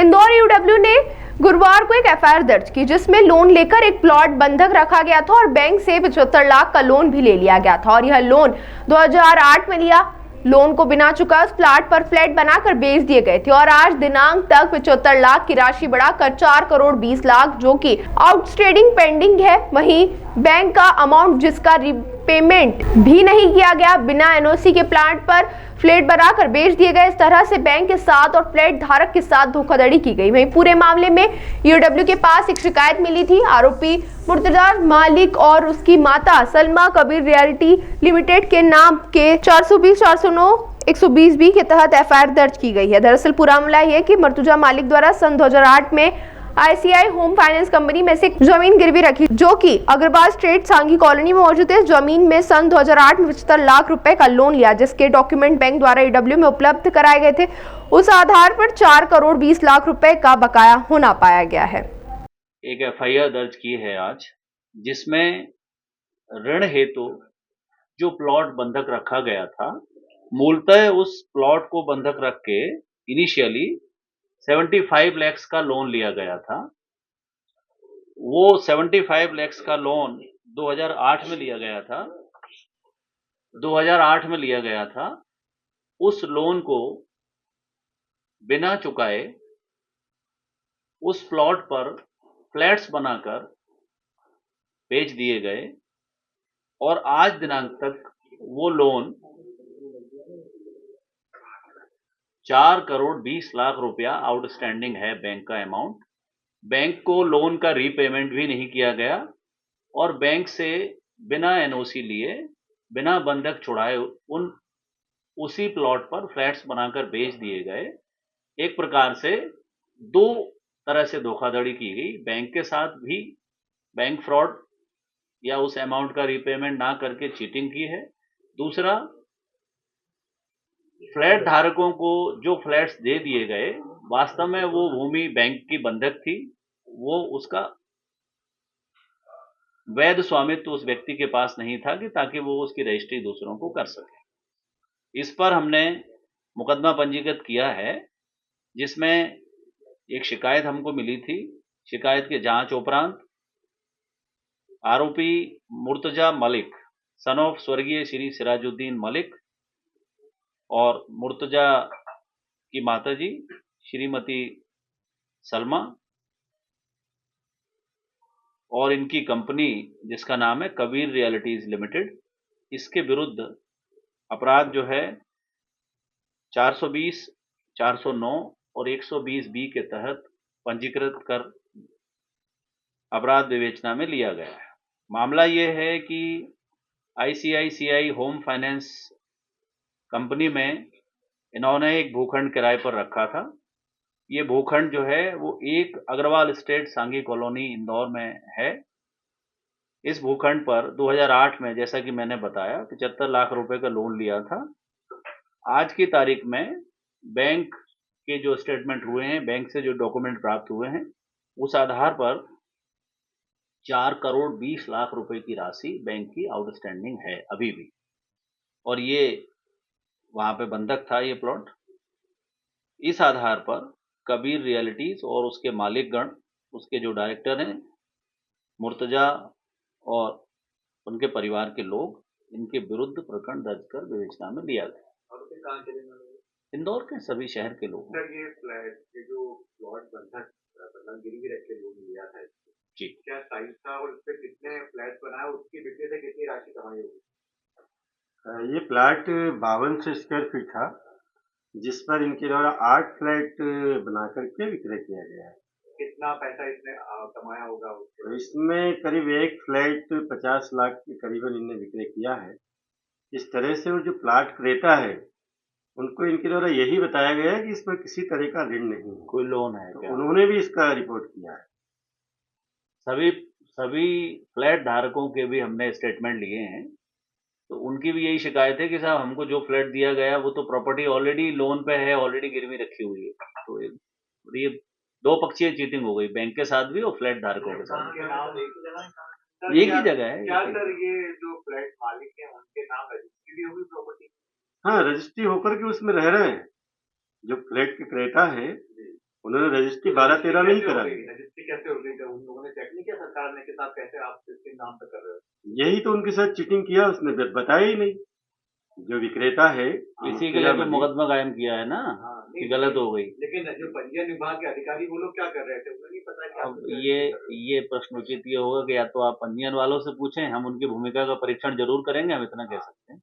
Indore UW ने गुरुवार को एक एफआईआर दर्ज की जिसमें लोन लेकर एक प्लॉट बंधक रखा गया था और बैंक से 75 लाख का लोन भी ले लिया गया था और यह लोन 2008 में लिया। लोन को बिना चुका उस प्लॉट पर फ्लैट बनाकर बेच दिए गए थे और आज दिनांक तक 75 लाख की राशि बढ़ाकर 4 करोड़ 20 लाख जो कि आउटस्टैंडिंग पेंडिंग है। वहीं बैंक का अमाउंट जिसका पेमेंट भी नहीं किया गया, बिना एनओसी के प्लांट पर फ्लैट बनाकर बेच दिए गए। इस तरह से बैंक के साथ और फ्लैट धारक के साथ धोखाधड़ी की गई। वहीं पूरे मामले में यूडब्ल्यू के पास एक शिकायत मिली थी। आरोपी मुर्तजा मालिक और उसकी माता सलमा कबीर रियल्टी लिमिटेड के नाम के 420, 409, 120B के तहत एफआईआर दर्ज की गई है। दरअसल पूरा मामला यह है कि मुर्तजा मालिक द्वारा सन 2008 में आईसीआई होम फाइनेंस कंपनी में से जमीन गिरवी रखी जो कि अग्रवाल स्ट्रीट सांघी कॉलोनी में मौजूद है। जमीन में सन 2008 में 75 लाख रुपए का लोन लिया जिसके डॉक्यूमेंट बैंक द्वारा यूडब्ल्यू में उपलब्ध कराए गए थे। उस आधार पर 4 करोड़ 20 लाख रुपए का बकाया होना पाया गया है। एक एफआईआर दर्ज की है आज, जिसमें ऋण हेतु जो प्लॉट बंधक रखा गया था, मूलतः उस प्लॉट को बंधक रख के इनिशियली 75 लाख का लोन लिया गया था। वो 75 लाख का लोन 2008 में लिया गया था। 2008 में लिया गया था। उस लोन को बिना चुकाए उस प्लॉट पर फ्लैट्स बनाकर बेच दिए गए और आज दिनांक तक वो लोन 4 करोड़ 20 लाख रुपया आउटस्टैंडिंग है। बैंक का अमाउंट, बैंक को लोन का रीपेमेंट भी नहीं किया गया और बैंक से बिना एनओसी लिए, बिना बंधक छुड़ाए उसी प्लॉट पर फ्लैट्स बनाकर बेच दिए गए। एक प्रकार से दो तरह से धोखाधड़ी की गई। बैंक के साथ भी बैंक फ्रॉड या उस अमाउंट का रीपेमेंट ना करके चीटिंग की है। दूसरा, फ्लैट धारकों को जो फ्लैट्स दे दिए गए, वास्तव में वो भूमि बैंक की बंधक थी। वो उसका वैध स्वामित्व उस व्यक्ति के पास नहीं था कि ताकि वो उसकी रजिस्ट्री दूसरों को कर सके। इस पर हमने मुकदमा पंजीकृत किया है, जिसमें एक शिकायत हमको मिली थी। शिकायत के जांच उपरांत आरोपी मुर्तजा मलिक सन ऑफ स्वर्गीय श्री सिराजुद्दीन मलिक और मुर्तजा की माताजी श्रीमती सलमा और इनकी कंपनी जिसका नाम है कबीर रियल्टीज लिमिटेड, इसके विरुद्ध अपराध जो है 420, 409 और 120B के तहत पंजीकृत कर अपराध विवेचना में लिया गया है। मामला ये है कि आईसीआईसीआई होम फाइनेंस कंपनी में इन्होंने एक भूखंड किराए पर रखा था। ये भूखंड जो है वो एक अग्रवाल स्टेट सांघी कॉलोनी इंदौर में है। इस भूखंड पर 2008 में, जैसा कि मैंने बताया, 75 लाख रुपए का लोन लिया था। आज की तारीख में बैंक के जो स्टेटमेंट हुए हैं, बैंक से जो डॉक्यूमेंट प्राप्त हुए हैं, उस आधार पर 4 करोड़ 20 लाख रुपए की राशि बैंक की आउटस्टैंडिंग है अभी भी, और ये वहां पे बंधक था ये प्लॉट। इस आधार पर कबीर रियल्टीज और उसके मालिकगण, उसके जो डायरेक्टर हैं मुर्तजा और उनके परिवार के लोग, इनके विरुद्ध प्रकरण दर्ज कर विवेचना में लिया गया। इंदौर के सभी शहर के लोग। सर, ये फ्लैट के जो प्लॉट बंधक गिरवी रख के लोन लिया था जी, क्या साइज था और उस पर कितने फ्लैट बनाए, उसकी बिक्री से कितनी राशि कमाई होगी? ये प्लाट 5200 स्क्वायर फीट था, जिस पर इनके द्वारा 8 फ्लैट बना करके विक्रय किया गया है। कितना पैसा इसने कमाया होगा? तो इसमें करीब एक फ्लैट 50 लाख के करीबन इनने विक्रय किया है। इस तरह से वो जो प्लाट क्रेता है उनको इनके द्वारा यही बताया गया है कि इसमें किसी तरह का ऋण नहीं है, कोई लोन है तो क्या? उन्होंने भी इसका रिपोर्ट किया है। सभी फ्लैट धारकों के भी हमने स्टेटमेंट लिए हैं, तो उनकी भी यही शिकायत है कि साहब हमको जो फ्लैट दिया गया वो तो प्रॉपर्टी ऑलरेडी लोन पे है, ऑलरेडी गिरवी रखी हुई है। तो ये दो पक्षीय चीटिंग हो गई, बैंक के साथ भी और फ्लैट धारकों के साथ भी। एक ही जगह है। क्या सर, ये जो फ्लैट मालिक है उनके नाम रजिस्ट्री भी होगी प्रॉपर्टी? हाँ, रजिस्ट्री होकर के उसमें रह रहे हैं। जो फ्लैट के क्रेता है उन्होंने रजिस्ट्री 12-13 में ही करा ली। रजिस्ट्री कैसे हो गई? उन लोगों ने चेक नहीं किया सरकार ने कि साहब कैसे आप इसके नाम पे कर रहे हो? यही तो उनके साथ चीटिंग किया, उसने बताया ही नहीं। जो विक्रेता है इसी के लिए तो मुकदमा कायम किया है ना हाँ, कि गलत हो गई। लेकिन जो पंजीयन विभाग के अधिकारी वो लोग क्या कर रहे थे, उन्हें नहीं पता कि आप अब ये प्रश्न उचित ये होगा कि या तो आप पंजीयन वालों से पूछें, हम उनकी भूमिका का परीक्षण जरूर करेंगे, हम इतना कह सकते हैं।